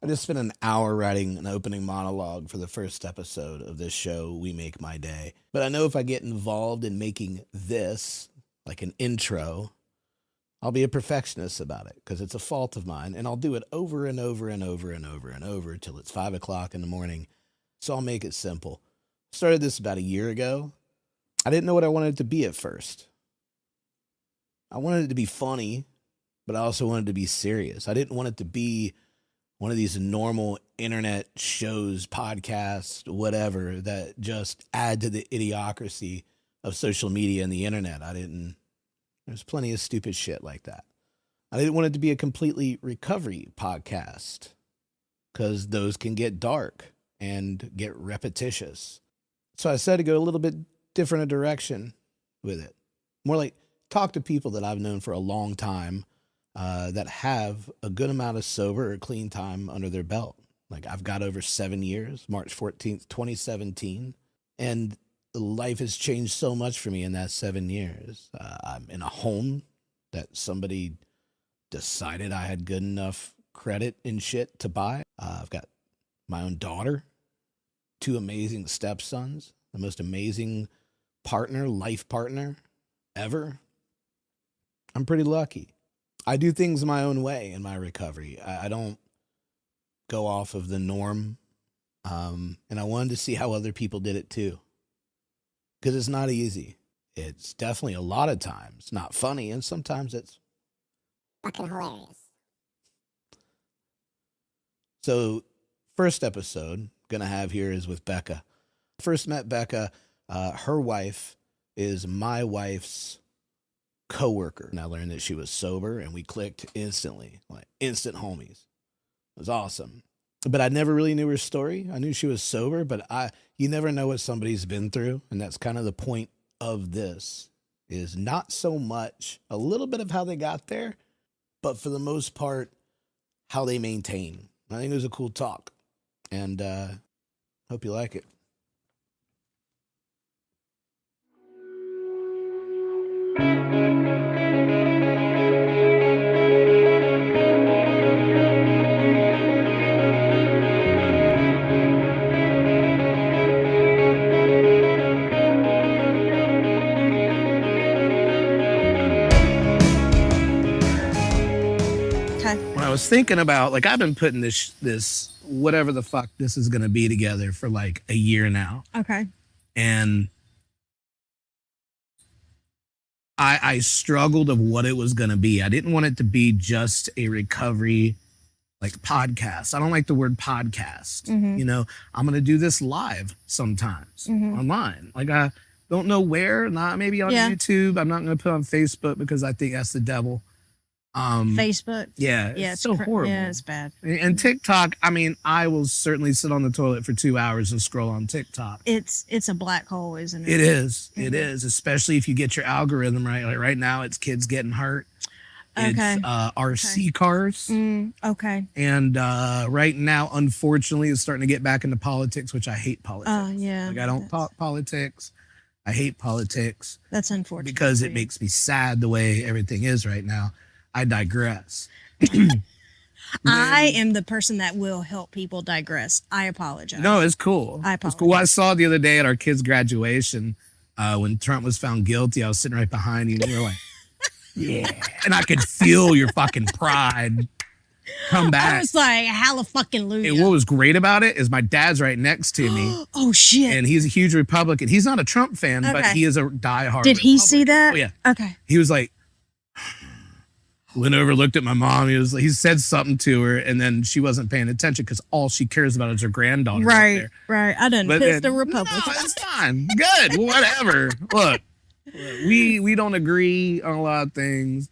I just spent an hour writing an opening monologue for the first episode of this show, We Make My Day. But I know if I get involved in making this, like an intro, I'll be a perfectionist about it because it's a fault of mine, and I'll do it over and over and over and over and over till it's 5 o'clock in the morning. So I'll make it simple. Started this about a year ago. I didn't know what I wanted it to be at first. I wanted it to be funny, but I also wanted it to be serious. I didn't want it to be one of these normal internet shows, podcasts, whatever, that just add to the idiocracy of social media and the internet. There's plenty of stupid shit like that. I didn't want it to be a completely recovery podcast because those can get dark and get repetitious. So I decided to go a little bit different a direction with it. More like talk to people that I've known for a long time that have a good amount of sober or clean time under their belt. Like I've got over 7 years, March 14th, 2017. And life has changed so much for me in that 7 years. I'm in a home that somebody decided I had good enough credit and shit to buy. I've got my own daughter, 2 amazing stepsons, the most amazing life partner ever. I'm pretty lucky. I do things my own way in my recovery. I don't go off of the norm. And I wanted to see how other people did it too. Because it's not easy. It's definitely a lot of times not funny, and sometimes it's fucking hilarious. So, first episode gonna have here is with Bekah. First met Bekah. Her wife is my wife's coworker. And I learned that she was sober, and we clicked instantly, like instant homies. It was awesome. But I never really knew her story. I knew she was sober, but you never know what somebody's been through. And that's kind of the point of this, is not so much a little bit of how they got there, but for the most part, how they maintain. I think it was a cool talk, and hope you like it. When I was thinking about, like, I've been putting this whatever the fuck this is going to be together for like a year now. Okay. And I struggled of what it was going to be. I didn't want it to be just a recovery like podcast. I don't like the word podcast. Mm-hmm. You know, I'm going to do this live sometimes online. Like I don't know where, not maybe on YouTube. I'm not going to put on Facebook because I think that's the devil. Facebook. Yeah, it's so horrible. Yeah, it's bad. And TikTok, I mean, I will certainly sit on the toilet for 2 hours and scroll on TikTok. It's a black hole, isn't it? It is. Mm-hmm. It is, especially if you get your algorithm right. Like right now, it's kids getting hurt. It's RC cars. Okay. And right now, unfortunately, it's starting to get back into politics, which I hate politics. Oh, yeah. Like I don't talk politics. I hate politics. That's unfortunate. Because it makes me sad the way everything is right now. I digress. I am the person that will help people digress. I apologize. No, it's cool. I apologize. It's cool. I saw the other day at our kids' graduation when Trump was found guilty. I was sitting right behind you, and you were like, "Yeah," and I could feel your fucking pride come back. I was like, hallelujah. And what was great about it is my dad's right next to me. Oh shit! And he's a huge Republican. He's not a Trump fan, but he is a diehard. Did he Republican. see that? Oh, yeah. Okay. He was like. Went over, looked at my mom. He said something to her, and then she wasn't paying attention because all she cares about is her granddaughter. Right, there. right. I didn't piss the Republicans. No, it's fine. Good. Whatever. Look, we don't agree on a lot of things.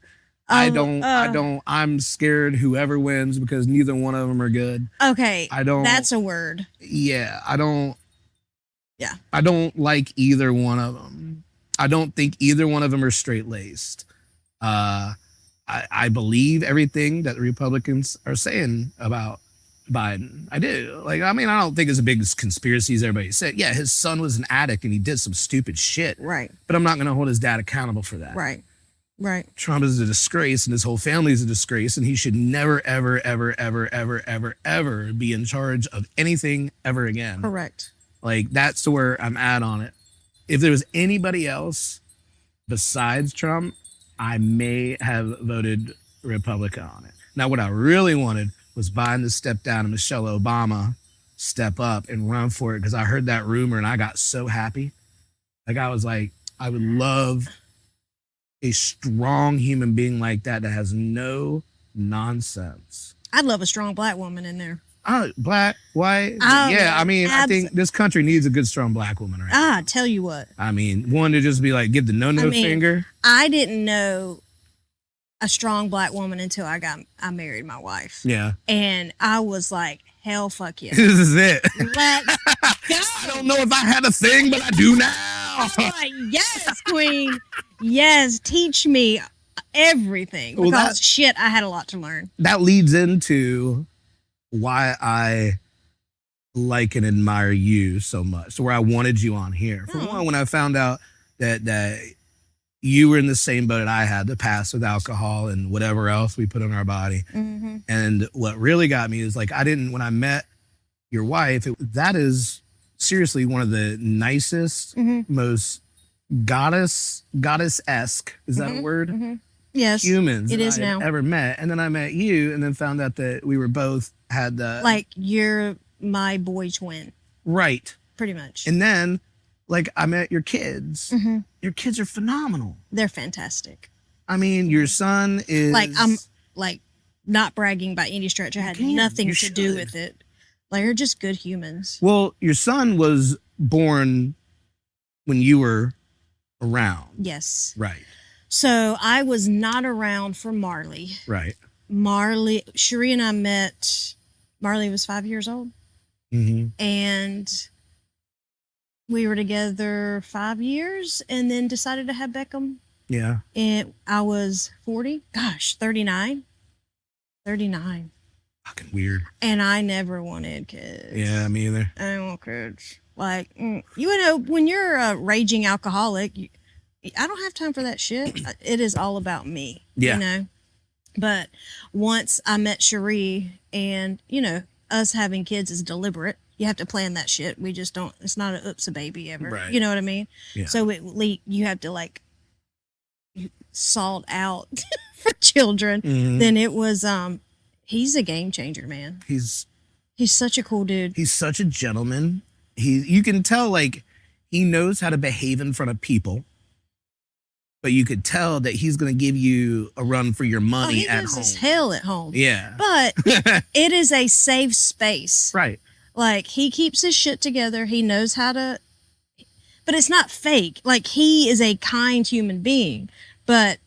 I don't. I'm scared whoever wins because neither one of them are good. Okay. I don't. That's a word. Yeah, I don't. Yeah. I don't like either one of them. I don't think either one of them are straight-laced. I believe everything that the Republicans are saying about Biden. I do. Like, I mean, I don't think it's a big conspiracy as everybody said. Yeah, his son was an addict and he did some stupid shit. Right. But I'm not going to hold his dad accountable for that. Right. Right. Trump is a disgrace and his whole family is a disgrace and he should never, ever, ever, ever, ever, ever, ever be in charge of anything ever again. Correct. Like, that's where I'm at on it. If there was anybody else besides Trump, I may have voted Republican on it. Now, what I really wanted was Biden to step down and Michelle Obama step up and run for it, because I heard that rumor and I got so happy. Like, I was like, I would love a strong human being like that has no nonsense. I'd love a strong black woman in there. Black, white. Yeah, I mean, I think this country needs a good, strong black woman right now. Tell you what. I mean, one to just be like, give the no finger. I didn't know a strong black woman until I married my wife. Yeah. And I was like, hell, fuck yeah. This is it. Let's go. I don't know if I had a thing, but I do now. I'm like, yes, queen. Yes, teach me everything. Because shit, I had a lot to learn. That leads into why I like and admire you so much. So where I wanted you on here. For one, when I found out that you were in the same boat that I had, the past with alcohol and whatever else we put in our body. Mm-hmm. And what really got me is like, when I met your wife, that is seriously one of the nicest, most goddess-esque, is that a word? Mm-hmm. Yes, humans it is that I now. had ever met. And then I met you and then found out that we were both had the... Like, you're my boy twin. Right. Pretty much. And then, like, I met your kids. Mm-hmm. Your kids are phenomenal. They're fantastic. I mean, your son is... Like, I'm, like, not bragging by any stretch. I had nothing to do with it. Like, they're just good humans. Well, your son was born when you were around. Yes. Right. So I was not around for Marley. Right. Cherie and I met, Marley was 5 years old. Mm-hmm. And we were together 5 years and then decided to have Beckham. Yeah. And I was 39. Fucking weird. And I never wanted kids. Yeah, me either. I don't want kids. Like, you know, when you're a raging alcoholic, I don't have time for that shit. It is all about me. Yeah. You know? But once I met Cherie, and, you know, us having kids is deliberate. You have to plan that shit. We just don't, it's not a oops a baby ever. Right. You know what I mean? Yeah. So you have to, like, salt out for children. Mm-hmm. Then it was, he's a game changer, man. He's such a cool dude. He's such a gentleman. You can tell, like, he knows how to behave in front of people. But you could tell that he's going to give you a run for your money at home. He gives us hell at home. Yeah. But it is a safe space. Right. Like, he keeps his shit together. He knows how to, but it's not fake. Like, he is a kind human being, but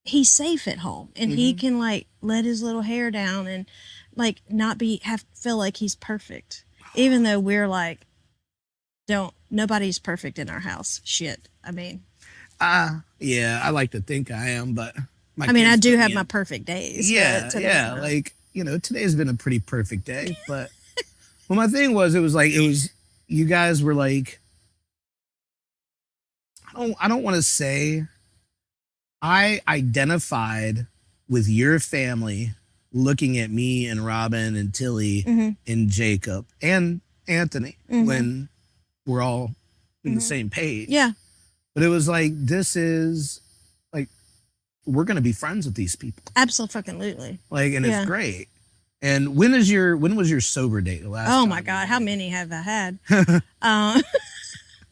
he's safe at home. And he can, like, let his little hair down and, like, not feel like he's perfect. Even though we're like, nobody's perfect in our house. Shit. I mean. Yeah, I like to think I am, but I do have my perfect days. Yeah, yeah. Like, you know, today's been a pretty perfect day, but well, my thing was, you guys were like, I don't want to say, I identified with your family looking at me and Robin and Tilly and Jacob and Anthony when we're all in the same page. Yeah. But it was like, this is like, we're going to be friends with these people. Absolutely. Like, and it's great. And when was your sober date the last time? Oh my God. How many have I had?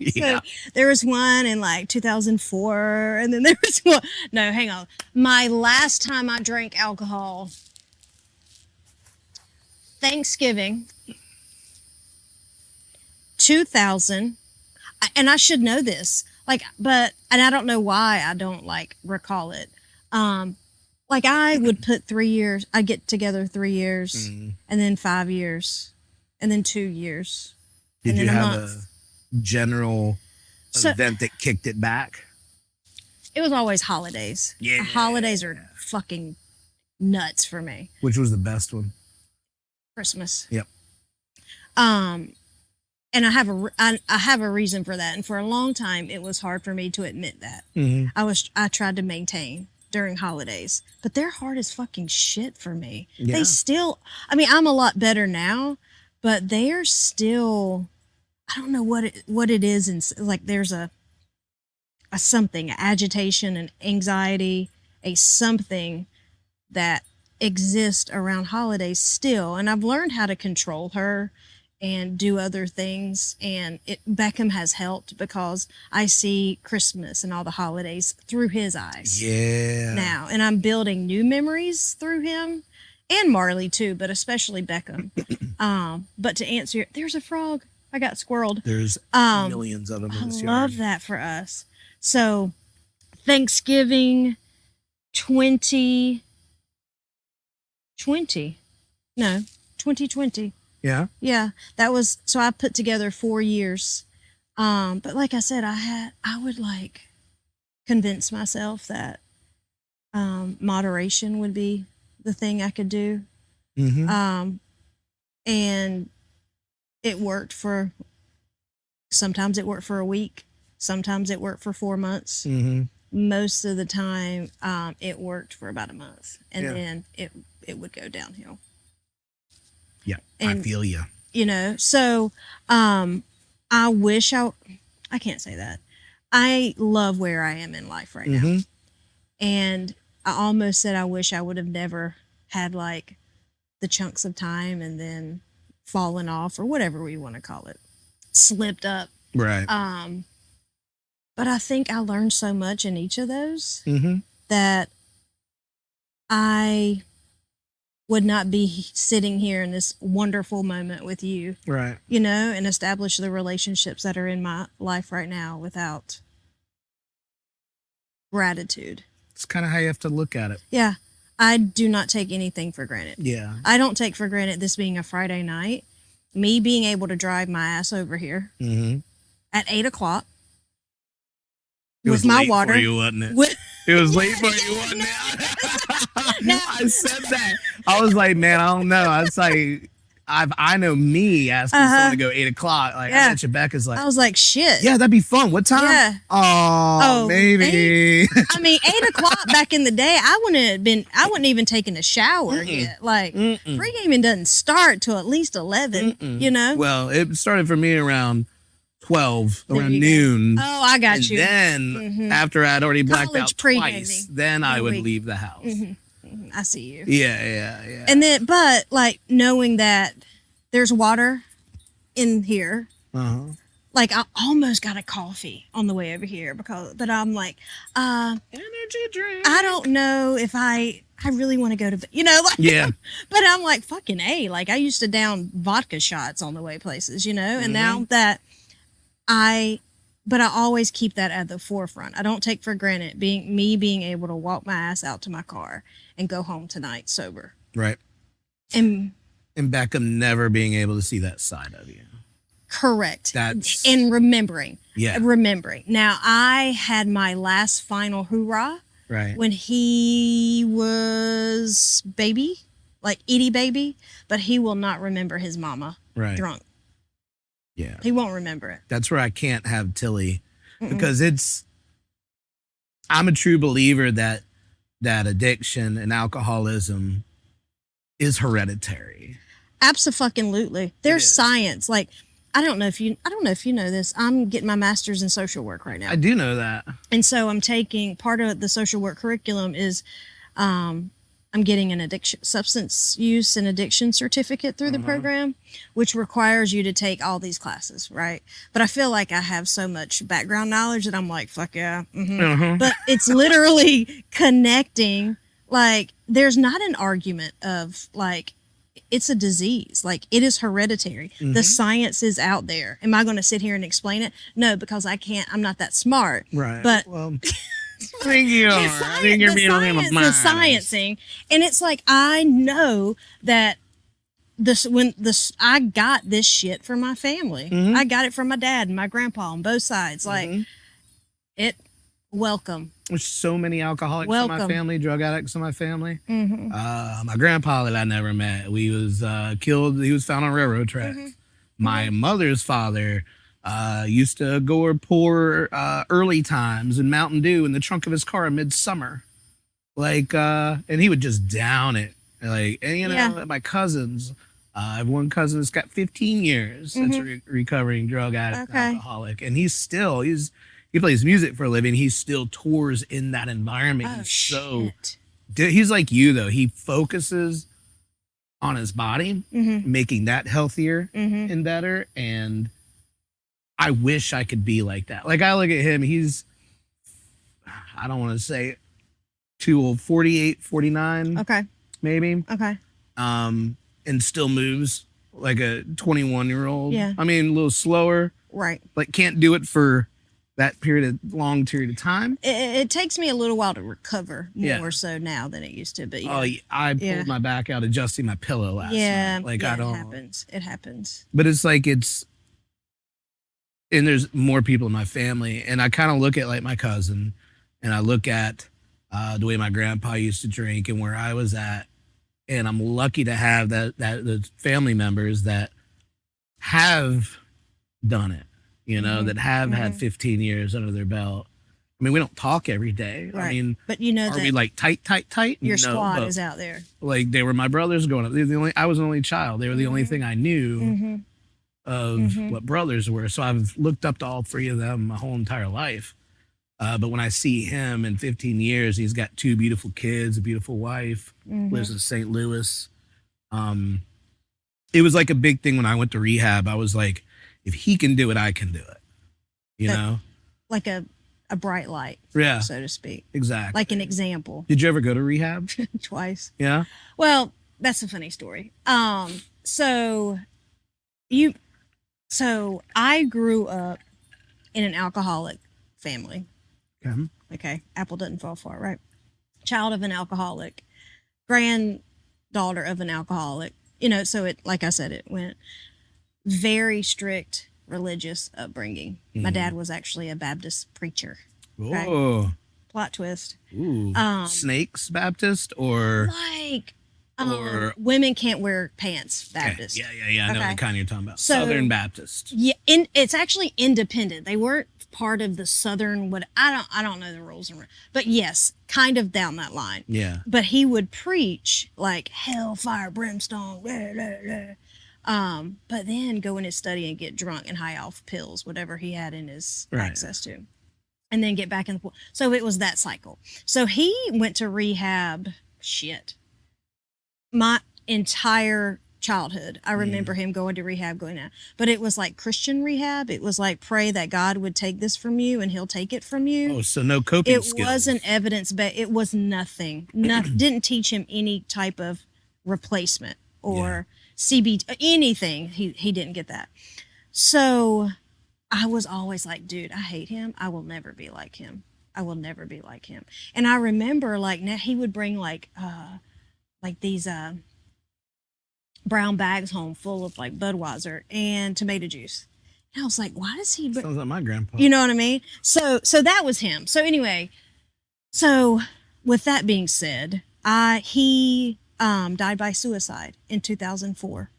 Yeah. So there was one in like 2004. And then there was one. No, hang on. My last time I drank alcohol, Thanksgiving, 2000. And I should know this. Like, and I don't know why I don't, like, recall it. Like, I would put 3 years, I'd get together 3 years, and then 5 years, and then 2 years. Did you have a general event that kicked it back? It was always holidays. Yeah. Holidays are fucking nuts for me. Which was the best one? Christmas. Yep. And I have a reason for that. And for a long time, it was hard for me to admit that. I tried to maintain. during holidays, but they're hard as fucking shit for me. Yeah. They still, I mean, I'm a lot better now, but they're still, I don't know what it is. And like, there's a something, agitation and anxiety, a something that exists around holidays still. And I've learned how to control her and do other things. And Beckham has helped because I see Christmas and all the holidays through his eyes. Yeah. Now, and I'm building new memories through him and Marley too, but especially Beckham. But to answer, there's a frog. I got squirreled. There's millions of them in this I yard. love that for us. So Thanksgiving 2020. Yeah. Yeah, that was, so I put together 4 years. But like I said, I would like convince myself that moderation would be the thing I could do. Mm-hmm. And it worked sometimes it worked for a week. Sometimes it worked for 4 months. Mm-hmm. Most of the time, it worked for about a month. And Yeah. then it would go downhill. Yeah, And, I feel you. You know, so I wish I can't say that. I love where I am in life right now. And I almost said I wish I would have never had like the chunks of time and then fallen off or whatever we want to call it, slipped up. Right. But I think I learned so much in each of those Mm-hmm. that I would not be sitting here in this wonderful moment with you, Right. you know, and establish the relationships that are in my life right now without gratitude. It's kind of how you have to look at it. Yeah. I do not take anything for granted. Yeah. I don't take for granted this being a Friday night, me being able to drive my ass over here Mm-hmm. at 8:00 It with was my late water. for you, wasn't it? With, It was late for you, wasn't it? No. I said that. I was like, man, I don't know. I was like, I know me asking someone to go 8:00. Like, Yeah. I bet you Becca's like, I was like, shit. yeah, that'd be fun. What time? Yeah. Oh, maybe. I mean, 8:00 back in the day, I wouldn't even taken a shower yet. Like, pre-gaming doesn't start till at least 11, you know? Well, it started for me around 12, There around you go. noon. Oh, I got And you. then after I'd already blacked College out pre-gaming. twice, then I There would we- leave the house. I see you. Yeah. And then, but like knowing that there's water in here, Uh-huh. like I almost got a coffee on the way over here but I'm like, Energy drink. I don't know if I really want to go to, you know, like, Yeah. but I'm like, fucking A, like I used to down vodka shots on the way places, you know, and now that but I always keep that at the forefront. I don't take for granted being able to walk my ass out to my car and go home tonight sober. Right. And Beckham never being able to see that side of you. correct. That's- And remembering. Yeah. Remembering. Now, I had my last final hoorah Right. when he was baby, like itty baby, but he will not remember his mama Right. drunk. Yeah. He won't remember it. That's where I can't have Tilly because I'm a true believer that addiction and alcoholism is hereditary. Absolutely. There's is. science. Like, I don't know if you know this. I'm getting my master's in social work right now. I do know that. And so I'm taking part of the social work curriculum is I'm getting an substance use and addiction certificate through the program, which requires you to take all these classes, right? But I feel like I have so much background knowledge that I'm like, fuck yeah. But it's literally connecting, like, there's not an argument of like, it's a disease. Like, it is hereditary. The science is out there. Am I going to sit here and explain it? No, because I can't. I'm not that smart. Right. But well, I think you are. I think you're being a little the modest. sciencing, and it's like I know that I got this shit from my family. I got it from my dad and my grandpa on both sides. Like welcome. There's so many alcoholics in my Welcome. family, drug addicts in my family. My grandpa that I never met, he was killed. He was found on railroad tracks. My mother's father used to go or pour early times and Mountain Dew in the trunk of his car in midsummer. Like, and he would just down it. Like, and you know, Yeah. my cousins, I have one cousin that's got 15 years that's a recovering drug addict, and Okay. alcoholic, and he plays music for a living. He still tours in that environment. Oh, He's so, shit. he's like you though. He focuses on his body, Mm-hmm. making that healthier Mm-hmm. and better. And I wish I could be like that. Like I look at him, I don't want to say too old, 48, 49, Okay. maybe. Okay. And still moves like a 21-year-old. Yeah. I mean, a little slower, Right. like can't do it for that long period of time. It takes me a little while to recover more Yeah. so now than it used to, but yeah. Oh, I pulled Yeah. my back out adjusting my pillow last Yeah. night. Like yeah, I don't. It happens. It happens. But it's like and there's more people in my family, and I kind of look at like my cousin, and I look at the way my grandpa used to drink and where I was at, and I'm lucky to have the family members that have done it, that have had 15 years under their belt. I mean, we don't talk every day. Right. I mean, But you know are that we like tight? your No, squad but, is out there. like they were my brothers growing up. I was an only child. They were the only thing I knew Mm-hmm. of what brothers were. So I've looked up to all three of them my whole entire life. But when I see him in 15 years, he's got two beautiful kids, a beautiful wife, lives in St. Louis. It was like a big thing when I went to rehab. I was like, if he can do it, I can do it. You know? Like a bright light, Yeah, so to speak. exactly. Like an example. Did you ever go to rehab? Twice. Yeah. Well, that's a funny story. So I grew up in an alcoholic family. Okay. Okay. Apple doesn't fall far, right? Child of an alcoholic, granddaughter of an alcoholic. So it, like I said, it went very strict religious upbringing. My dad was actually a Baptist preacher. Okay. Oh. Plot twist. Ooh. Snakes Baptist or Like, Or- women can't wear pants Baptist. Yeah. I know Okay. the kind you're talking about. So- Southern Baptist. Yeah, it's actually independent. They weren't part of the Southern. I don't know the rules, but yes, kind of down that line. Yeah. But he would preach like hell, fire, brimstone, blah, blah, blah. But then go in his study and get drunk and high off pills, whatever he had in his Right. access to, and then get back in the pool. So it was that cycle. So he went to rehab. Shit, my entire childhood, I remember him going to rehab, going out. But it was like Christian rehab. It was like pray that God would take this from you, and He'll take it from you. Oh, so no coping It skills. wasn't evidence, but it was nothing. Didn't teach him any type of replacement or CBT, anything. He didn't get that. So I was always like, dude, I hate him. I will never be like him. I will never be like him. And I remember like now he would bring like these brown bags home full of like Budweiser and tomato juice. And I was like, why does he? Sounds like my grandpa. You know what I mean? So that was him. So anyway, with that being said, he died by suicide in 2004.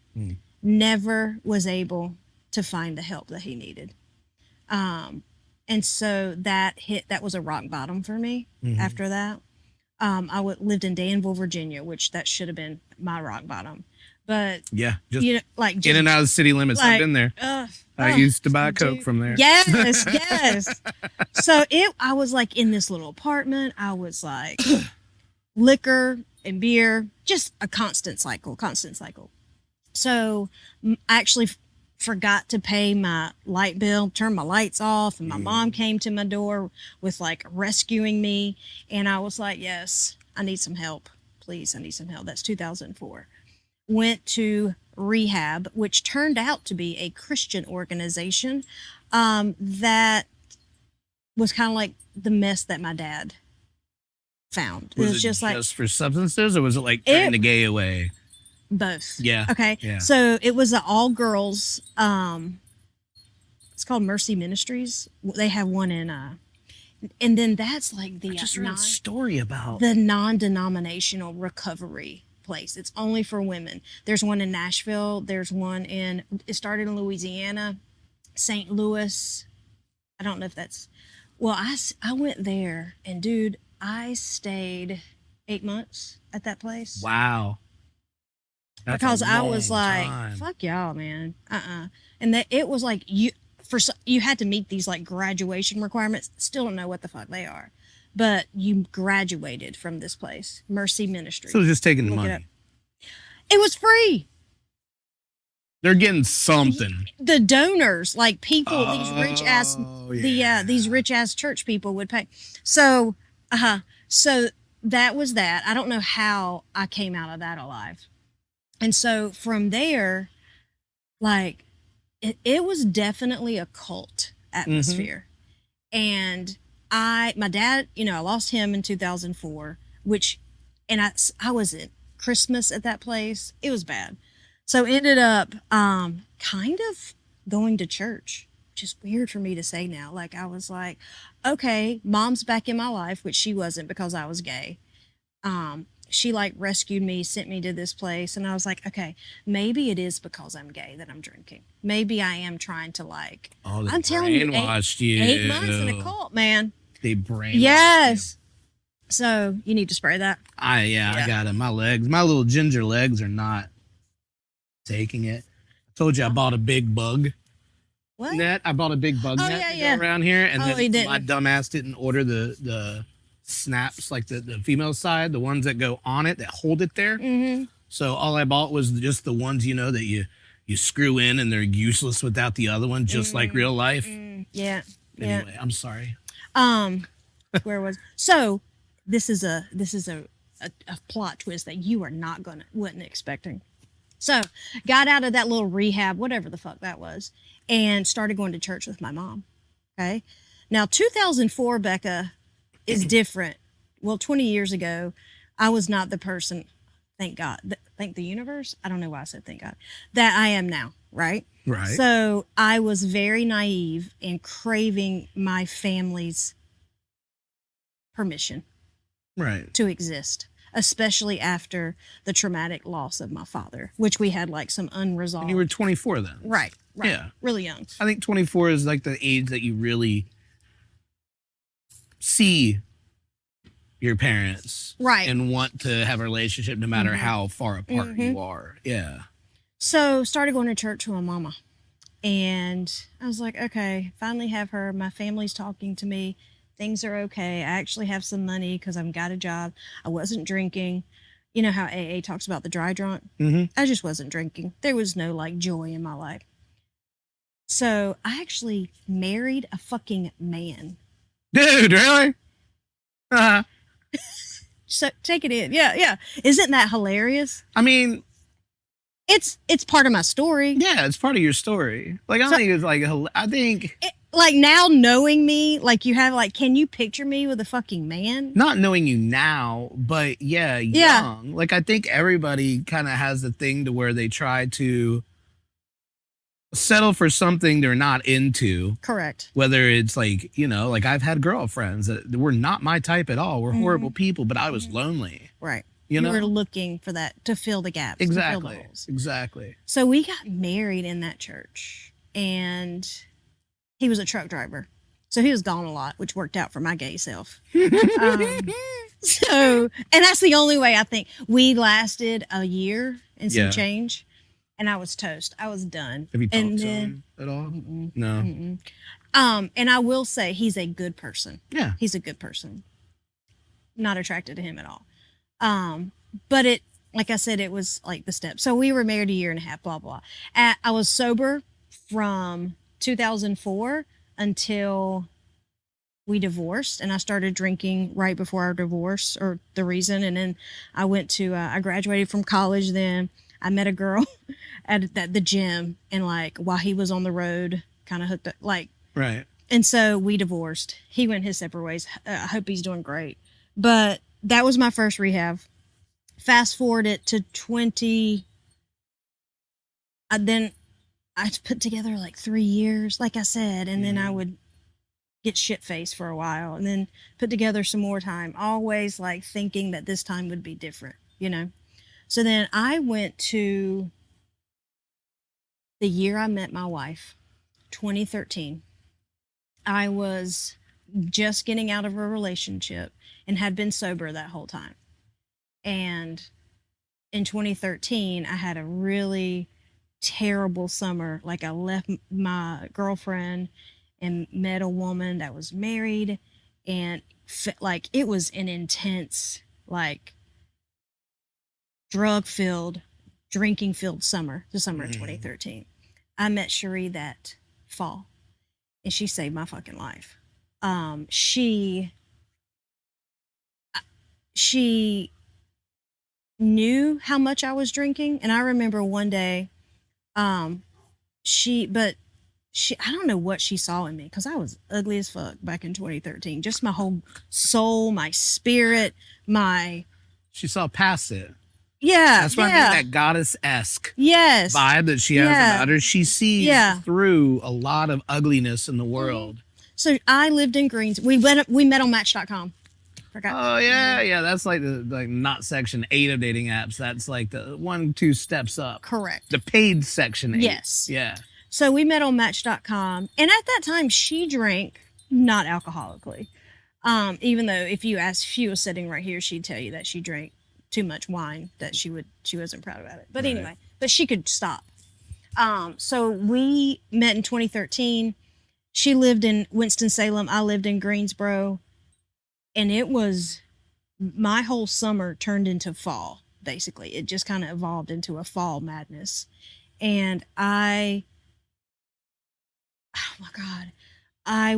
Never was able to find the help that he needed. And so that was a rock bottom for me after that. I lived in Danville, Virginia, which that should have been my rock bottom. But Yeah, just like in and out of the city limits. I've like, been there. I used to buy Coke dude. from there. Yes. So I was like in this little apartment. I was like liquor and beer, just a constant cycle. So I actually forgot to pay my light bill, turned my lights off, and my mom came to my door with like rescuing me. And I was like, yes, I need some help. Please, I need some help. That's 2004. Went to rehab, which turned out to be a Christian organization that was kind of like the mess that my dad found. Was it was just like for substances, or was it like turning the gay away? both. Yeah. Okay. Yeah. So it was an all girls. It's called Mercy Ministries. They have one in and then that's like the I just read a story about the non-denominational recovery place. It's only for women. There's one in Nashville. There's one it started in Louisiana, St. Louis. I don't know if that's, well, I went there and dude, I stayed 8 months at that place. Wow. That's Because a I was long like, time. fuck y'all, man. And that it was like you had to meet these like graduation requirements. Still don't know what the fuck they are. But you graduated from this place, Mercy Ministry. So just taking the Look it up. money. It was free. They're getting something. The donors, like people, these rich ass, yeah. these rich ass church people would pay. So, so that was that. I don't know how I came out of that alive. And so from there, like it was definitely a cult atmosphere. And my dad, I lost him in 2004, and I was at Christmas at that place. It was bad. So ended up kind of going to church, which is weird for me to say now. Like I was like, okay, mom's back in my life, which she wasn't because I was gay. She like rescued me, sent me to this place, and I was like, okay, maybe it is because I'm gay that I'm drinking. Maybe I am trying to like. Oh, they I'm telling you, brainwashed you. 8 months in a cult, man. They brainwashed Yes. So you need to spray that. I got it. My little ginger legs are not taking it. I told you I bought a big bug What? net. I bought a big bug net to go around here, and then my dumbass didn't order the snaps, like the female side, the ones that go on it that hold it there. Mm-hmm. So all I bought was just the ones that you screw in, and they're useless without the other one, just like real life. Yeah. Anyway, I'm sorry. Where was so? This is a plot twist that you are wasn't expecting. So got out of that little rehab, whatever the fuck that was, and started going to church with my mom. Okay, now 2004, Bekah, is different. Well, 20 years ago, I was not the person. Thank God. Thank the universe. I don't know why I said thank God that I am now. Right. Right. So I was very naive and craving my family's permission. Right. To exist, especially after the traumatic loss of my father, which we had like some unresolved. And you were 24 then. Right. Yeah. Really young. I think 24 is like the age that you really see your parents. Right. And want to have a relationship no matter how far apart you are. Yeah. So started going to church with my mama. And I was like, okay, finally have her. My family's talking to me. Things are okay. I actually have some money because I've got a job. I wasn't drinking. You know how AA talks about the dry drunk? Mm-hmm. I just wasn't drinking. There was no like joy in my life. So I actually married a fucking man. Dude, really? Uh-huh. So take it in. Yeah. Isn't that hilarious? I mean, it's part of my story. Yeah, it's part of your story. Like, I think it's like, I think... Like, now knowing me, like, you have, like, can you picture me with a fucking man? Not knowing you now, but young. Like, I think everybody kind of has the thing to where they try to settle for something they're not into. Correct. Whether it's like, like I've had girlfriends that were not my type at all. We're horrible people, but I was lonely. Right. You know? were looking for that, to fill the gaps. Exactly. To fill the holes. Exactly. So we got married in that church, and he was a truck driver. So he was gone a lot, which worked out for my gay self. So, and that's the only way I think we lasted a year and some change. And I was toast. I was done. Have you talked to him at all? No. And I will say he's a good person. Yeah. He's a good person. Not attracted to him at all. But it, like I said, it was like the step. So we were married a year and a half, blah, blah. I was sober from 2004 until we divorced, and I started drinking right before our divorce, or the reason. And then I went to, I graduated from college. Then I met a girl at the gym, and like while he was on the road, kind of hooked up, like, right. And so we divorced. He went his separate ways. I hope he's doing great. But that was my first rehab. Fast forward it to 20. Then I put together like 3 years, like I said, and then I would get shit-faced for a while, and then put together some more time, always like thinking that this time would be different, you know? So then I went to the year I met my wife, 2013. I was just getting out of a relationship and had been sober that whole time. And in 2013, I had a really terrible summer. Like I left my girlfriend and met a woman that was married, and like it was an intense, like drug filled, drinking filled summer, the summer of 2013. I met Cherie that fall, and she saved my fucking life. She knew how much I was drinking, and I remember one day, she I don't know what she saw in me, because I was ugly as fuck back in 2013. Just my whole soul, my spirit, She saw past it. Yeah. That's why I mean that goddess-esque Yes. vibe that she has about her. She sees through a lot of ugliness in the world. So I lived in Greens. We met on Match.com. Forgot. Oh yeah. That's like the not section 8 of dating apps. That's like the 2 steps up. Correct. The paid section 8. Yes. Yeah. So we met on Match.com, and at that time she drank not alcoholically. Even though if you asked, she was sitting right here, she'd tell you that she drank too much wine, that she wasn't proud about it. But anyway, but she could stop. So we met in 2013. She lived in Winston-Salem. I lived in Greensboro. And it was, my whole summer turned into fall, basically. It just kind of evolved into a fall madness. And oh my God, I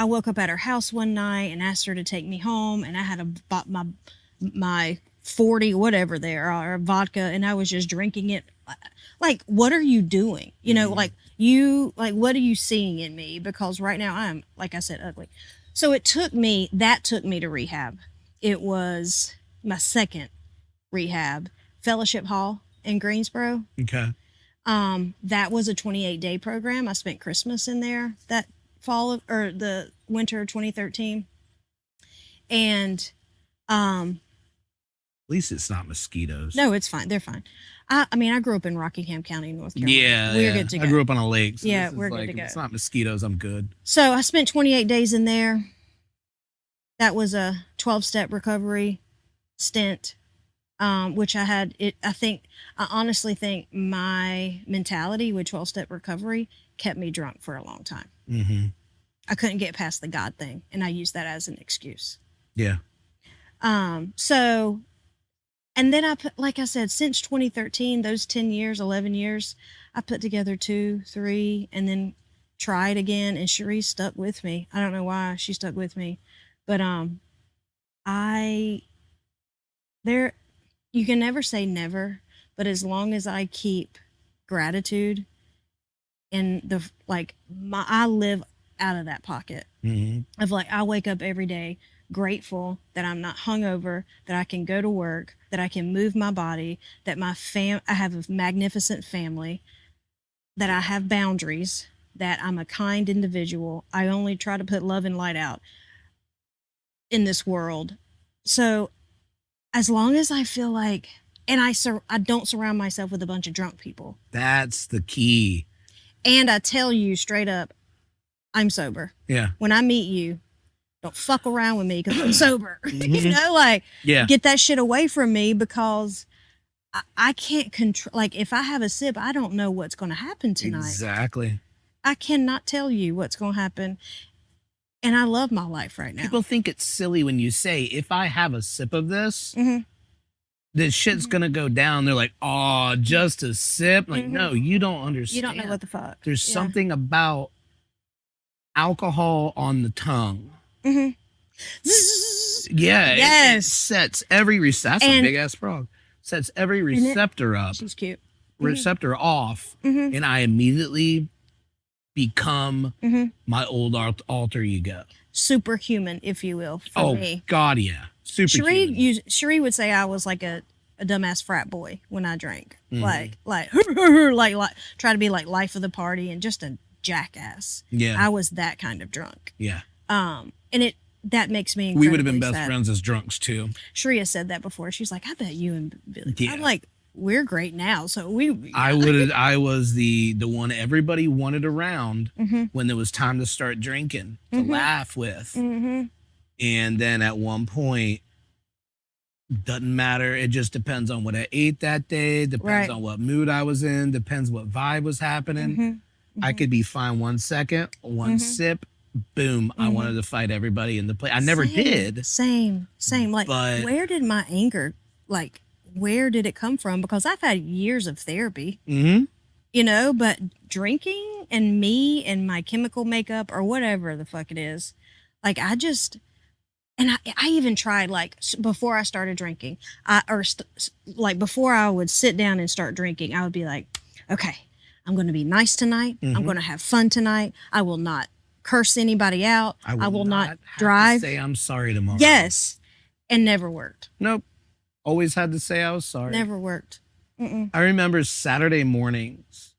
woke up at her house one night and asked her to take me home, and I had bought my 40 whatever there, or vodka, and I was just drinking it. Like, what are you doing? You know, what are you seeing in me? Because right now I'm, like I said, ugly. So that took me to rehab. It was my second rehab, Fellowship Hall in Greensboro. Okay. That was a 28-day program. I spent Christmas in there that or the winter of 2013. And at least it's not mosquitoes. No, it's fine. They're fine. I mean, I grew up in Rockingham County, North Carolina. Yeah, we're good to go. I grew up on a lake. So we're good to go. If it's not mosquitoes, I'm good. So I spent 28 days in there. That was a 12-step recovery stint, which I honestly think my mentality with 12-step recovery kept me drunk for a long time. Mm-hmm. I couldn't get past the God thing, and I used that as an excuse. Yeah. So, and then like I said, since 2013, those 10 years, 11 years, I put together 2, 3, and then tried again, and Cherie stuck with me. I don't know why she stuck with me, but you can never say never, but as long as I keep gratitude and I live out of that pocket of I wake up every day grateful that I'm not hungover, that I can go to work, that I can move my body, that I have a magnificent family, that I have boundaries, that I'm a kind individual. I only try to put love and light out in this world. So as long as I feel like, and I don't surround myself with a bunch of drunk people. That's the key. And I tell you straight up, I'm sober. Yeah. When I meet you, don't fuck around with me because I'm sober. You know, get that shit away from me, because I can't control. Like, if I have a sip, I don't know what's going to happen tonight. Exactly. I cannot tell you what's going to happen. And I love my life right now. People think it's silly when you say, if I have a sip of this, this shit's going to go down. They're like, oh, just a sip? Like, no, you don't understand. You don't know what the fuck. There's something about alcohol on the tongue. Mm-hmm. Yeah. Yes. It sets every receptor. That's a big ass frog. Sets every receptor up. She's cute. Receptor off. And I immediately become my old alter ego. Superhuman, if you will, for me. Oh, God, yeah. Superhuman. Cherie would say I was like a dumbass frat boy when I drank. Like try to be like life of the party and just a jackass. Yeah. I was that kind of drunk. Yeah. And that makes me incredibly We would have been best sad. friends as drunks too. Cherie has said that before. She's like, I bet you and Billy. Yeah. I'm like, we're great now. So I was the one everybody wanted around when there was time to start drinking, to laugh with. And then at one point Doesn't matter. It just depends on what I ate that day. Depends Right. on what mood I was in. Depends what vibe was happening. Mhm. I could be fine 1 second, one sip, boom. I wanted to fight everybody in the place. I never did. Same. Like, But- where did my anger, like, where did it come from? Because I've had years of therapy, Mm-hmm. you know, but drinking and me and my chemical makeup or whatever the fuck it is, like, I just, and I even tried, like, before I started drinking, like, before I would sit down and start drinking, I would be like, okay, I'm going to be nice tonight. I'm going to have fun tonight. I will not curse anybody out. I will not have to drive. say I'm sorry tomorrow. Yes. And never worked. Nope. Always had to say I was sorry. Never worked. Mm-mm. I remember Saturday mornings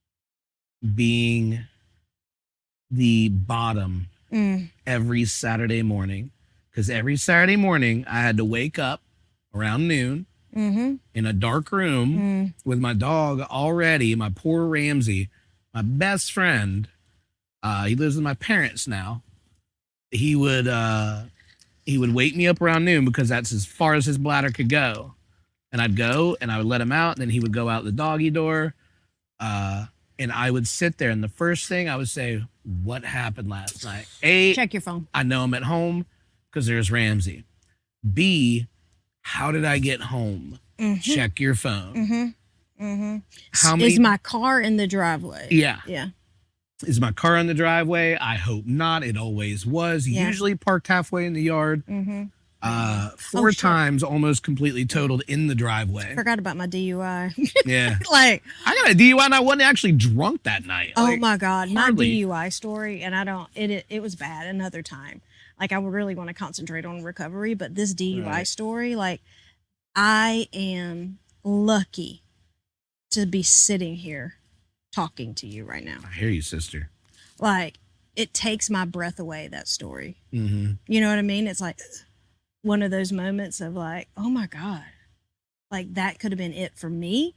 being the bottom every Saturday morning. Because every Saturday morning I had to wake up around noon in a dark room with my dog already, my poor Ramsey, my best friend. He lives with my parents now. He would wake me up around noon because that's as far as his bladder could go. And I'd go and I would let him out. And then he would go out the doggy door. And I would sit there. And the first thing I would say, what happened last night? A, Check your phone. I know I'm at home because there's Ramsey. B, how did I get home? Check your phone. How many? Is my car in the driveway? Yeah. Yeah. Is my car in the driveway? I hope not. It always was. Yeah. Usually parked halfway in the yard. Four shit. times almost completely totaled in the driveway. Forgot about my DUI. Yeah. Like, I got a DUI and I wasn't actually drunk that night. oh Like, my God, hardly. my DUI story, and I don't, it was bad another time. Like, I would really want to concentrate on recovery, but this DUI Right. story, like, I am lucky to be sitting here talking to you right now. I hear you, sister. Like, it takes my breath away, that story. Mm-hmm. You know what I mean? It's like one of those moments of like, oh my God, like that could have been it for me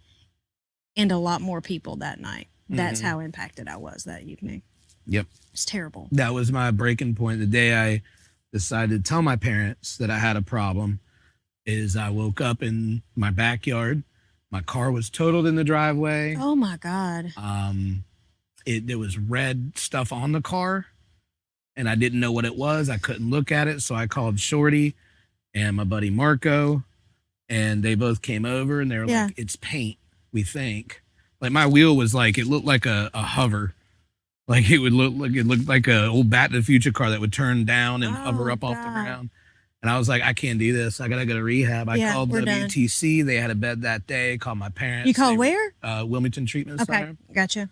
and a lot more people that night. That's how impacted I was that evening. Yep. It's terrible. That was my breaking point. The day I decided to tell my parents that I had a problem is I woke up in my backyard. My car was totaled in the driveway. Oh my God. There was red stuff on the car and I didn't know what it was. I couldn't look at it. So I called Shorty and my buddy Marco and they both came over and they were Yeah. like, it's paint, we think. Like my wheel was like, it looked like a hover. Like it looked like a old Back to the Future car that would turn down and hover up off the God. ground. And I was like, I can't do this. I gotta go to rehab. I Yeah, called we're done. WTC. They had a bed that day. Called my parents. You called They- where? Wilmington Treatment Okay. Center. Gotcha.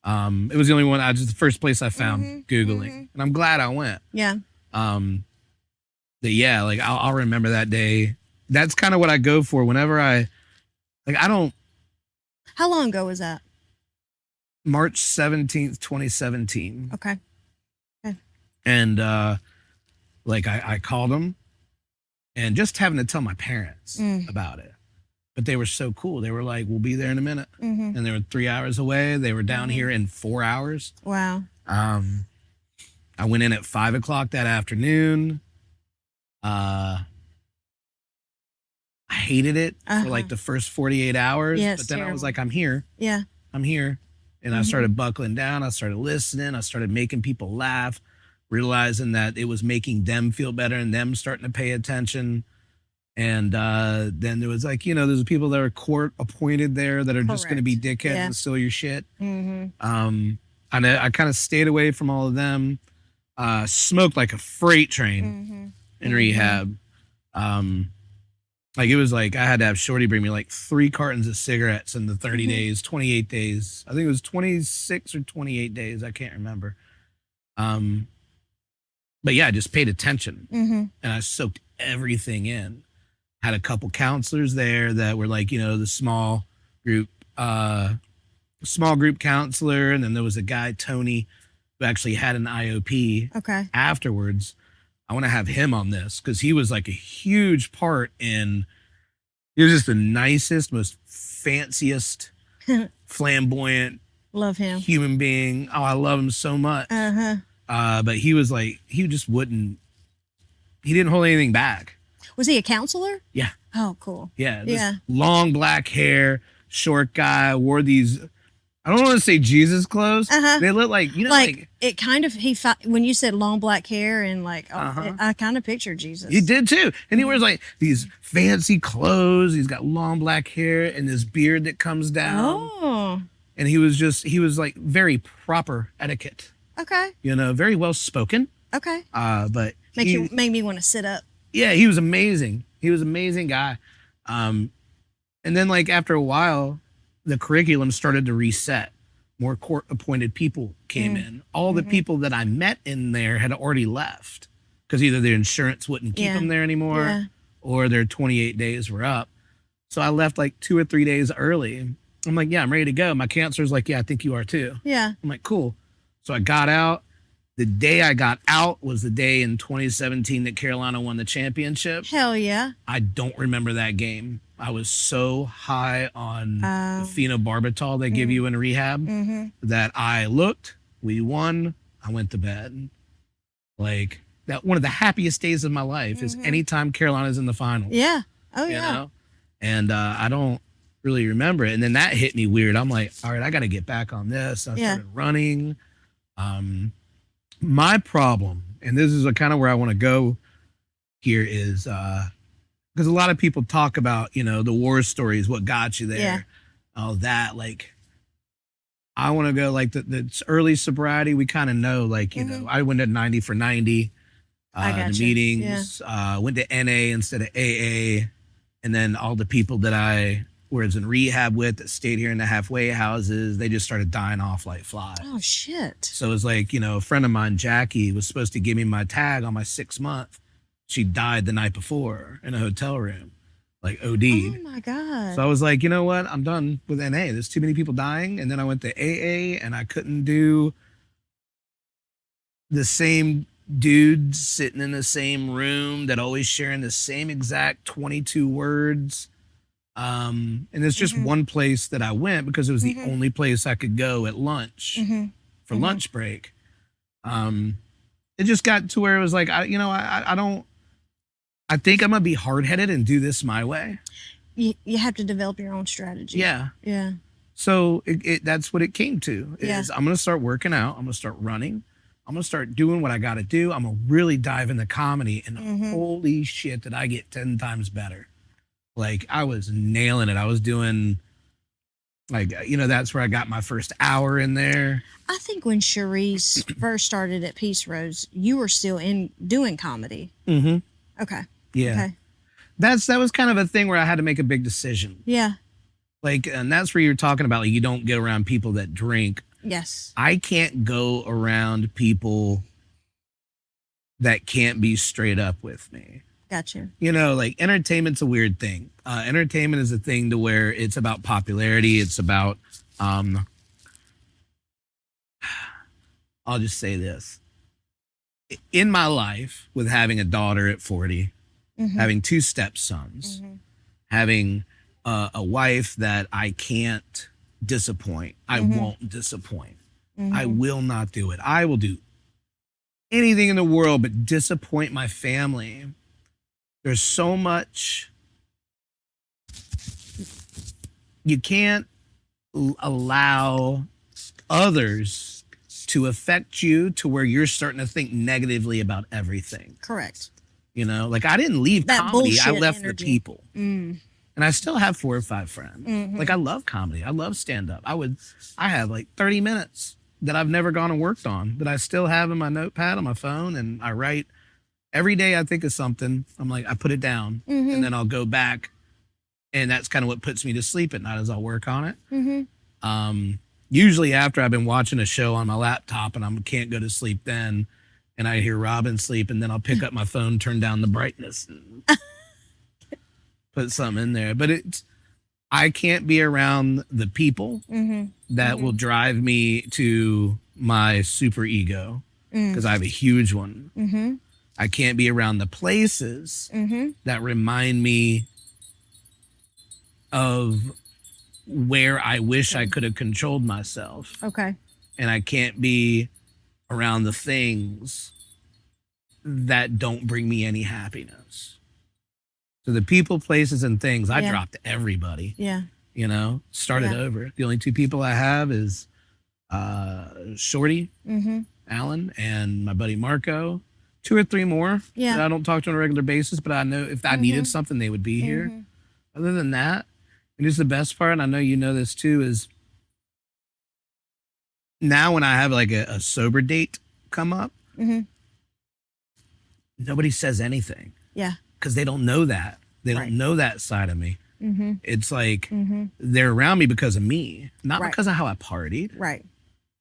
It was the only one. The first place I found Googling, and I'm glad I went. Yeah. But yeah, like I'll remember that day. That's kind of what I go for whenever I don't. How long ago was that? March 17th, 2017. Okay. And I called them and just having to tell my parents about it. But they were so cool. They were like, we'll be there in a minute. Mm-hmm. And they were 3 hours away. They were down here in 4 hours. Wow. I went in at 5 o'clock that afternoon. I hated it for like the first 48 hours. Yeah, but it's then I was terrible. like, I'm here. Yeah. I'm here. And I started buckling down. I started listening. I started making people laugh, realizing that it was making them feel better and them starting to pay attention. And then there was there's people that are court appointed there that are just going to be dickheads Yeah. and steal your shit. Mm-hmm. And I kind of stayed away from all of them. Smoked like a freight train in rehab. It was like I had to have Shorty bring me like 3 cartons of cigarettes in the 30 days, 28 days. I think it was 26 or 28 days. I can't remember. But yeah, I just paid attention and I soaked everything in. Had a couple counselors there that were like, the small group counselor. And then there was a guy, Tony, who actually had an IOP Okay. afterwards. I want to have him on this because he was like a huge part in, he was just the nicest, most fanciest, flamboyant Love him. human being. Oh, I love him so much. Uh-huh. But he was like, he didn't hold anything back. Was he a counselor? Yeah. Oh, cool. Yeah. Yeah. Long black hair, short guy, wore these, I don't want to say Jesus clothes. Uh-huh. They look like, Like it kind of, when you said long black hair and like, I kind of pictured Jesus. he did too. And he wears like these fancy clothes. He's got long black hair and this beard that comes down. Oh. And he was like very proper etiquette, Okay. Very well spoken. Okay. But Made me want to sit up. yeah, he was amazing. He was an amazing guy. And then like after a while, the curriculum started to reset. More court appointed people came in. All the people that I met in there had already left because either their insurance wouldn't keep them there anymore or their 28 days were up. So I left like 2 or 3 days early. I'm like, yeah, I'm ready to go. My counselor's like, yeah, I think you are too. Yeah. I'm like, cool. So I got out. The day I got out was the day in 2017 that Carolina won the championship. Hell yeah. I don't remember that game. I was so high on the phenobarbital they give you in rehab that I looked, we won, I went to bed. Like that, one of the happiest days of my life is anytime Carolina's in the finals. Yeah. Oh yeah. And I don't really remember it. And then that hit me weird. I'm like, all right, I got to get back on this. I started running. My problem, and this is kind of where I want to go here, is because a lot of people talk about, the war stories, what got you there, all that. Like, I want to go like the early sobriety. We kind of know, like, I went at 90 for 90. The meetings, went to NA instead of AA. And then all the people that I was in rehab with that stayed here in the halfway houses, they just started dying off like flies. Oh, shit. So it was like, a friend of mine, Jackie, was supposed to give me my tag on my 6th month. She died the night before in a hotel room, like OD'd. Oh, my God. So I was like, you know what? I'm done with NA. There's too many people dying. And then I went to AA and I couldn't do the same dudes sitting in the same room that always sharing the same exact 22 words. And it's just one place that I went because it was the only place I could go at lunch for lunch break. It just got to where it was like, I think I'm gonna be hard-headed and do this my way. You have to develop your own strategy. Yeah. Yeah. So that's what it came to is I'm gonna start working out. I'm gonna start running. I'm gonna start doing what I gotta do. I'm gonna really dive into comedy, and holy shit, did I get 10 times better. Like, I was nailing it. I was doing, like, that's where I got my first hour in there. I think when Cherise first started at Peace Rose, you were still doing comedy. Mm-hmm. Okay. Yeah. Okay. That was kind of a thing where I had to make a big decision. Yeah. Like, and that's where you're talking about, like, you don't get around people that drink. Yes. I can't go around people that can't be straight up with me. Gotcha. Like, entertainment's a weird thing. Entertainment is a thing to where it's about popularity. It's about, I'll just say this. In my life, with having a daughter at 40, having 2 stepsons, having a wife that I can't disappoint, I won't disappoint. I will not do it. I will do anything in the world but disappoint my family. There's so much you can't allow others to affect you to where you're starting to think negatively about everything. Correct. Like, I didn't leave That comedy. I bullshit left energy. the people. And I still have 4 or 5 friends. Like, I love comedy. I love stand-up. I have like 30 minutes that I've never gone and worked on that I still have in my notepad on my phone, and I write. Every day I think of something, I'm like, I put it down, and then I'll go back, and that's kind of what puts me to sleep at night, is I'll work on it. Usually after I've been watching a show on my laptop and I can't go to sleep then, and I hear Robin sleep, and then I'll pick up my phone, turn down the brightness, and put something in there. But I can't be around the people that will drive me to my super ego, because I have a huge one. I can't be around the places that remind me of where I wish I could have controlled myself. Okay. And I can't be around the things that don't bring me any happiness. So the people, places, and things, I Yeah. dropped everybody. Yeah. Started Yeah. over. The only two people I have is Shorty, Mm-hmm. Alan, and my buddy Marco. 2 or 3 more Yeah. that I don't talk to on a regular basis, but I know if I needed something, they would be here. Mhm. Other than that, and here's the best part, and I know you know this too, is now when I have like a sober date come up, Mhm. nobody says anything Yeah. because they don't know that. They Right. don't know that side of me. Mm-hmm. It's like Mm-hmm. they're around me because of me, not Right. because of how I partied. Right.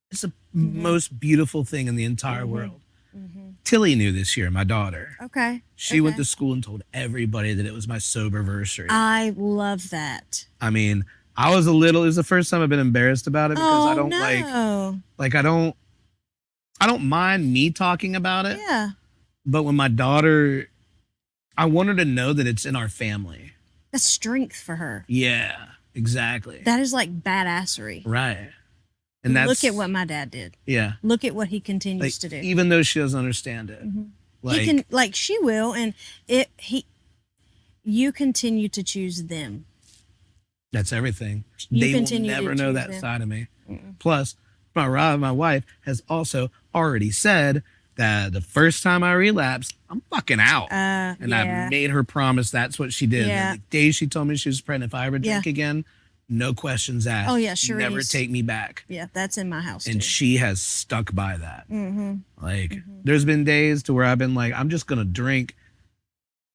It's the most beautiful thing in the entire world. Mm-hmm. Tilly knew this year, my daughter. Okay. She went Okay. to school and told everybody that it was my soberversary. I love that. I mean, it was the first time I've been embarrassed about it because I don't no. I don't mind me talking about it. Yeah. But when my daughter, I want her to know that it's in our family. That's strength for her. Yeah, exactly. That is like badassery. Right. And that's, Look at what my dad did. yeah. Look at what he continues Like, to do. even though she doesn't understand it. Mhm. Like, He can, she will, and you continue to choose them. that's everything. You They will continue to never know choose that them. side of me. Plus, my wife has also already said that the first time I relapsed, I'm fucking out. And yeah. I made her promise that's what she did. Yeah. And the day she told me she was pregnant, if I ever drink again, no questions asked. Oh, yeah, Never Cherise. take me back. Yeah, that's in my house And too. she has stuck by that. Mm-hmm. Like, there's been days to where I've been like, I'm just going to drink.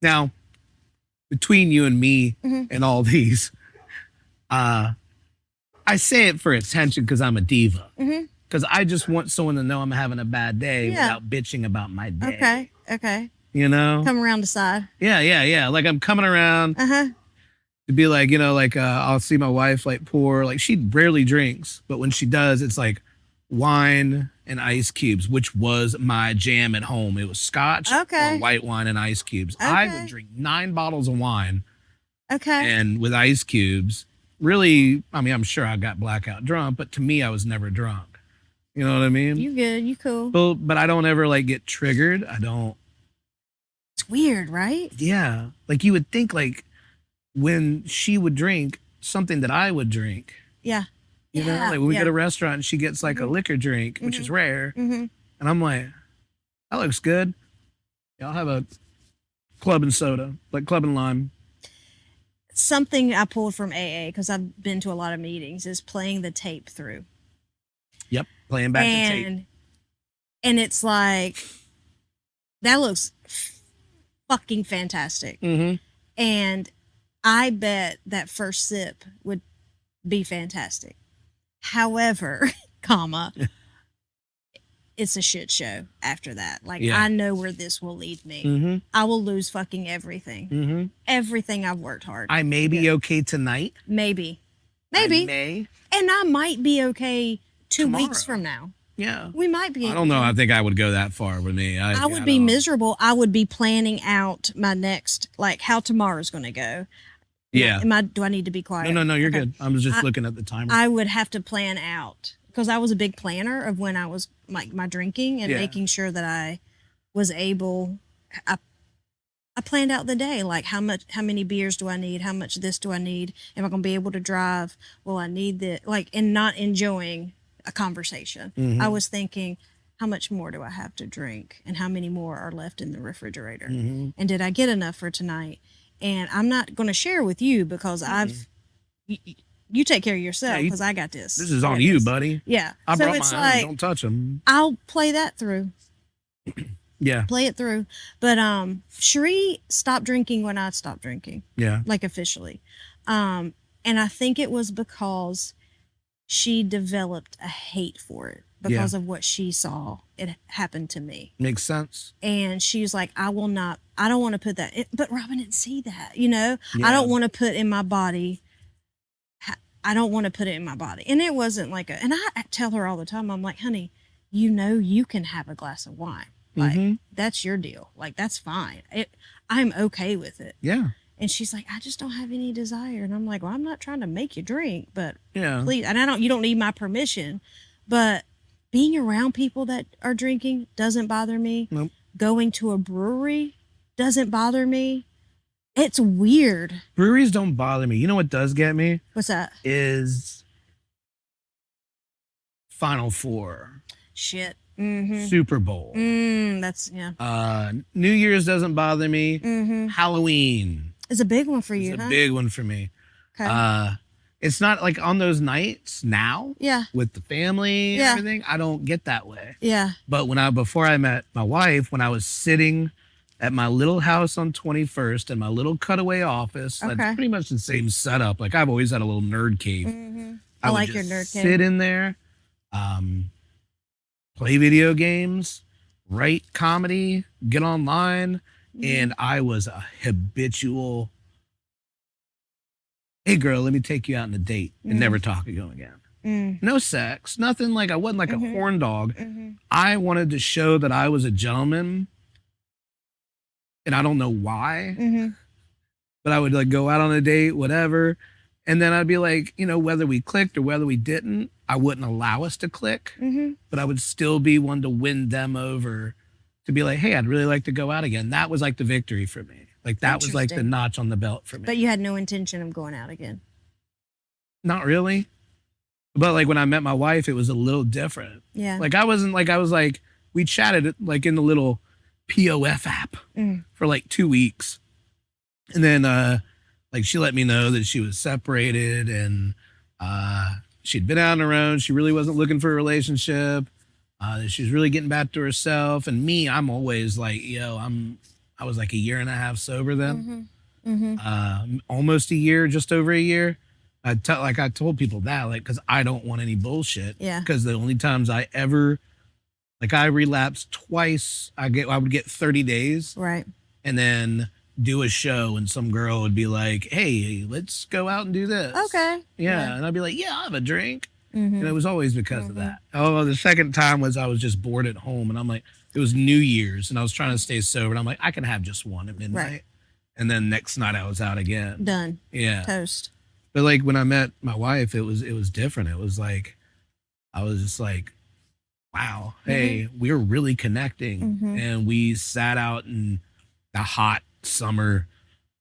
Now, between you and me and all these, I say it for attention because I'm a diva. Because I just want someone to know I'm having a bad day without bitching about my day. Okay. You know? Come around the side. Yeah. Like I'm coming around Uh-huh. to be like, I'll see my wife like pour, like she rarely drinks, but when she does, it's like wine and ice cubes, which was my jam at home. It was scotch or white wine and ice cubes. I would drink 9 bottles of wine and with ice cubes. Really, I mean, I'm sure I got blackout drunk, but to me, I was never drunk. You know what I mean? You good. You cool. But I don't ever like get triggered. I don't. It's weird, right? Yeah. Like you would think like when she would drink something that I would drink. Yeah. You know, like when we go to a restaurant and she gets like a liquor drink, which is rare. Mm-hmm. And I'm like, that looks good. Yeah, I'll have a club and soda, like club and lime. Something I pulled from AA, because I've been to a lot of meetings, is playing the tape through. Yep. Playing back the tape. And it's like, that looks fucking fantastic. Mm-hmm. And I bet that first sip would be fantastic. However, it's a shit show after that. Like, I know where this will lead me. Mm-hmm. I will lose fucking everything. Mm-hmm. Everything I've worked hard. I may be okay tonight. Maybe. I may. And I might be okay 2 Tomorrow. weeks from now. Yeah. We might be. I don't know. I think I would go that far with me. I would be miserable. I would be planning out my next, like how tomorrow's going to go. Yeah. Do I need to be quiet? No, you're good. I was just looking at the timer. I would have to plan out, because I was a big planner of when I was like my drinking and making sure that I was able. I planned out the day, like how many beers do I need? How much of this do I need? Am I going to be able to drive? Well, I need the, like, and not enjoying a conversation. I was thinking, how much more do I have to drink? And how many more are left in the refrigerator? And did I get enough for tonight? And I'm not going to share with you because you take care of yourself, because I got this. This is on you, buddy. Yeah. I so brought it's my like, own. Don't touch them. I'll play that through. Yeah. Play it through. But Sheree stopped drinking when I stopped drinking. Yeah. Like officially. And I think it was because she developed a hate for it because of what she saw it happened to me. Makes sense. And she was like, I don't want to put that, but Robin didn't see that, you know? Yeah. I don't want to put in my body. I don't want to put it in my body. And it wasn't like and I tell her all the time, I'm like, honey, you can have a glass of wine. Like, that's your deal. Like, that's fine. I'm okay with it. Yeah. And she's like, I just don't have any desire. And I'm like, well, I'm not trying to make you drink, but please. And you don't need my permission, but being around people that are drinking doesn't bother me. Nope. Going to a brewery doesn't bother me. It's weird. Breweries don't bother me. You know what does get me? What's that? Is Final Four, Shit. Mm-hmm. Super Bowl. That's New Year's doesn't bother me. Mm-hmm. Halloween It's a big one for you, is a huh? big one for me. Okay. It's not like on those nights now Yeah. with the family and Yeah. everything. I don't get that way. Yeah. But before I met my wife, when I was sitting at my little house on 21st in my little cutaway office, Okay. that's pretty much the same setup. Like I've always had a little nerd cave. Mm-hmm. I would like just your nerd cave. sit in there, play video games, write comedy, get online, and I was a habitual. Hey girl, let me take you out on a date and never talk to you again. No sex, nothing like I wasn't like a horn dog. I wanted to show that I was a gentleman, and I don't know why, but I would like go out on a date, whatever, and then I'd be like, whether we clicked or whether we didn't, I wouldn't allow us to click, but I would still be one to win them over, to be like, hey, I'd really like to go out again. That was like the victory for me. Like that was like the notch on the belt for me. But you had no intention of going out again. Not really. But like when I met my wife, it was a little different. Yeah. Like I was like, we chatted like in the little POF app for like 2 weeks. And then like she let me know that she was separated and she'd been out on her own. She really wasn't looking for a relationship. She was really getting back to herself. And me, I'm always like, I was like a year and a half sober then. Almost a year, just over a year. I told people that, like, because I don't want any bullshit. Yeah. Because the only times I relapsed twice, I would get 30 days. Right. And then do a show, and some girl would be like, "Hey, let's go out and do this." Okay. Yeah. And I'd be like, "Yeah, I'll have a drink." And it was always because of that. Oh, the second time was I was just bored at home, and I'm like, it was New Year's, and I was trying to stay sober, and I'm like, I can have just one at midnight. Right. And then next night I was out again. Done. Yeah. Toast. But like when I met my wife, it was different. It was like, I was just like, wow, hey, we're really connecting. And we sat out in the hot summer,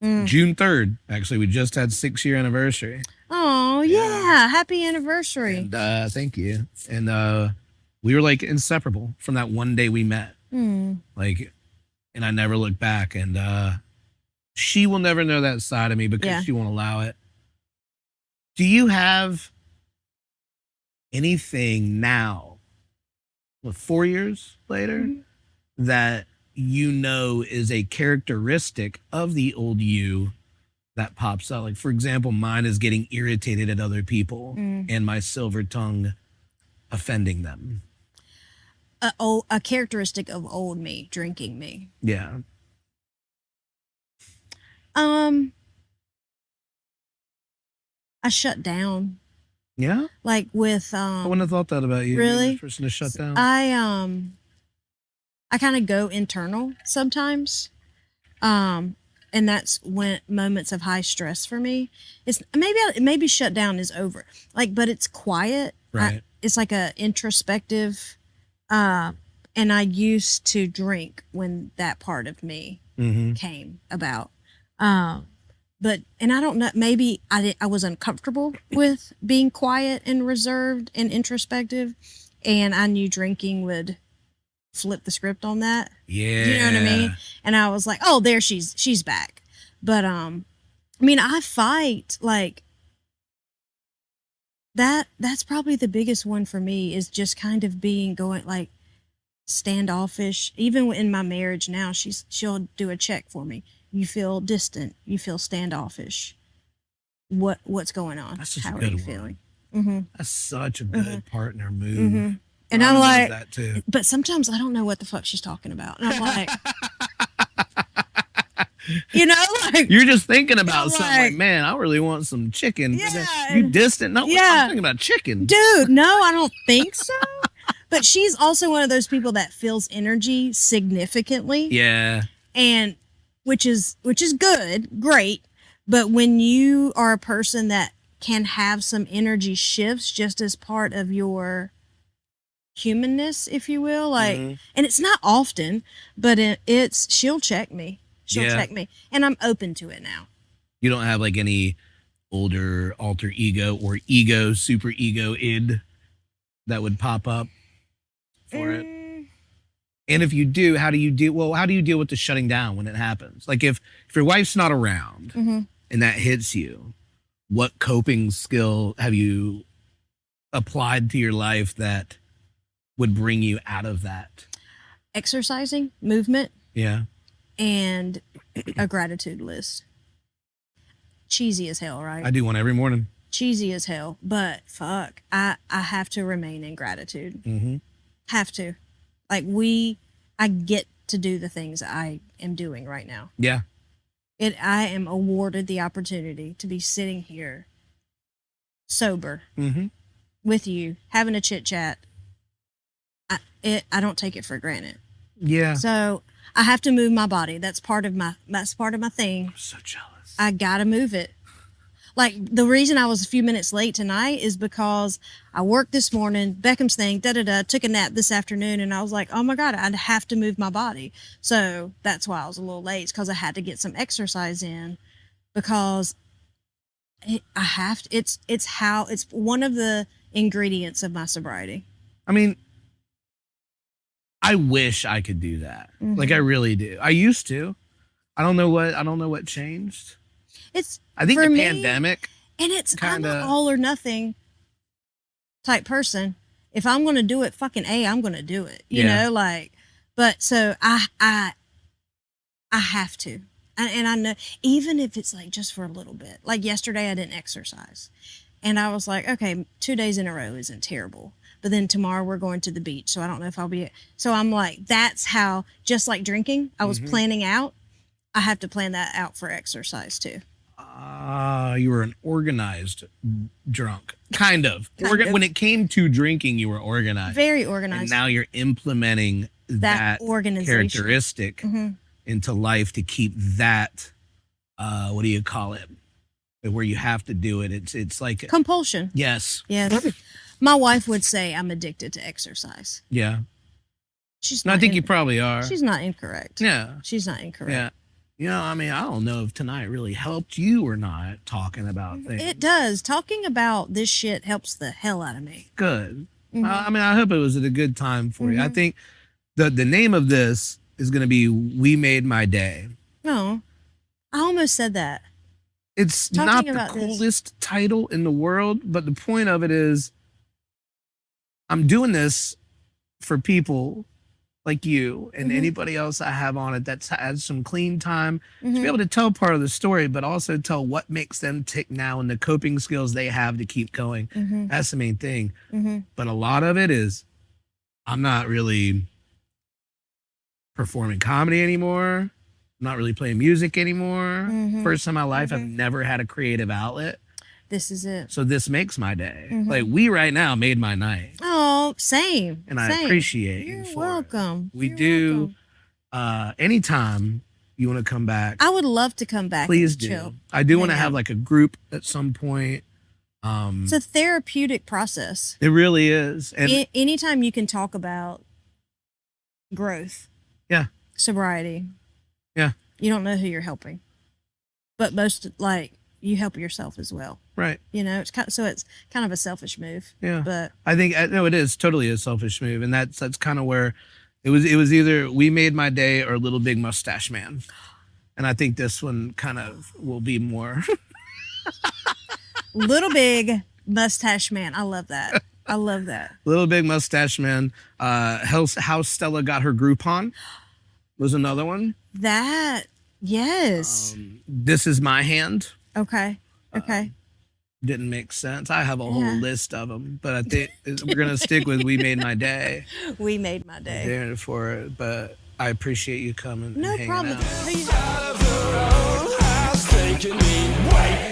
June 3rd. Actually, we just had 6-year anniversary. Oh, yeah. Happy anniversary. And thank you. And we were like inseparable from that one day we met. Like, and I never looked back. And she will never know that side of me because she won't allow it. Do you have anything now, 4 years later, that is a characteristic of the old you that pops out? Like, for example, mine is getting irritated at other people and my silver tongue offending them. A characteristic of old me, drinking me. Yeah. I shut down. Yeah? Like with I wouldn't have thought that about you. Really? You're the person to shut down. I kind of go internal sometimes. And that's when moments of high stress for me. It's maybe shut down is over. Like, but it's quiet. Right. It's like a introspective, and I used to drink when that part of me came about. But I don't know, maybe I was uncomfortable with being quiet and reserved and introspective, and I knew drinking would flip the script on that. Yeah. You know what I mean? And I was like, oh, there she's back. But I mean, I fight like that's probably the biggest one for me, is just kind of going like standoffish. Even in my marriage now, she'll do a check for me. You feel distant. You feel standoffish. What's going on? That's such How a are good you one. feeling? That's such a good partner move. And I'm like, that too. but sometimes I don't know what the fuck she's talking about. And I'm like, like You're just thinking about I'm something like, like, man, I really want some chicken. Yeah. You distant? No, Yeah. I'm thinking about chicken. dude, no, I don't think so. But she's also one of those people that feels energy significantly. Yeah. And which is good, great. But when you are a person that can have some energy shifts just as part of your humanness, if you will, like, and it's not often, but she'll check me. she'll Yeah. check me, and I'm open to it now. You don't have like any older alter ego or ego, super ego id that would pop up for it? And if you do, how do you deal with the shutting down when it happens? Like if your wife's not around and that hits you, what coping skill have you applied to your life that would bring you out of that? Exercising, movement, Yeah. and a gratitude list. Cheesy as hell, right? I do one every morning. Cheesy as hell, but fuck, I have to remain in gratitude. Mm-hmm. Have to. Like I get to do the things I am doing right now. Yeah. I am awarded the opportunity to be sitting here sober with you, having a chit chat. I don't take it for granted. Yeah. So I have to move my body. That's part of my thing. I'm so jealous. I gotta move it. Like the reason I was a few minutes late tonight is because I worked this morning, Beckham's thing, took a nap this afternoon, and I was like, oh my God, I'd have to move my body. So that's why I was a little late, because I had to get some exercise in, because I have to. It's one of the ingredients of my sobriety. I mean, I wish I could do that. Like I really do. I used to. I don't know what changed. I think for the me, pandemic. And I'm kinda- an all or nothing type person. If I'm going to do it, fucking I'm going to do it. You Yeah. know, like, but so I have to. And I know, even if it's like just for a little bit, like yesterday I didn't exercise, and I was like, okay, 2 days in a row isn't terrible. But then tomorrow we're going to the beach. So I don't know if I'll be, so I'm like, that's how, just like drinking, I was planning out. I have to plan that out for exercise too. You were an organized drunk, kind of. Kind of. When it came to drinking, you were organized. Very And organized. now you're implementing that organization. characteristic into life to keep that. What do you call it? Where you have to do it. It's like Compulsion. yes, Yeah. My wife would say I'm addicted to exercise. yeah. She's No, I not think you probably are. She's not incorrect. Yeah, She's not incorrect. yeah. You know, I mean, I don't know if tonight really helped you or not talking about things. It does. Talking about this shit helps the hell out of me. Good. I mean, I hope it was at a good time for you. I think the name of this is going to be "We Made My Day." No, I almost said that. It's Talking not the about this. coolest title in the world, but the point of it is I'm doing this for people like you and anybody else I have on it that's had some clean time to be able to tell part of the story, but also tell what makes them tick now and the coping skills they have to keep going. That's the main thing. But a lot of it is I'm not really performing comedy anymore. I'm not really playing music anymore. First time in my life, I've never had a creative outlet. This is it. So this makes my day. Like we right now made my night. Oh, same. And I same. appreciate you You're for it. welcome. We You're do welcome. anytime you want to come back, I would love to come back. please and do. Chill. I do want to Hang have out. like a group at some point. It's a therapeutic process. It really is. And Anytime you can talk about growth, yeah, sobriety, yeah, you don't know who you're helping, but you help yourself as well. right. You know, it's kind of a selfish move. Yeah. But I think no, it is totally a selfish move, and that's kind of where it was either We Made My Day or Little Big Mustache Man, and I think this one kind of will be more. Little Big Mustache Man, I love that. I love that. Little Big Mustache Man. How Stella Got Her Groupon was another one. That yes. This Is My Hand. Okay. Didn't make sense. I have a whole list of them, but I think we're gonna stick with We Made My Day. We made my day. There for it, but I appreciate you coming. No and hanging problem. out. Who you- Out of the road has taken me way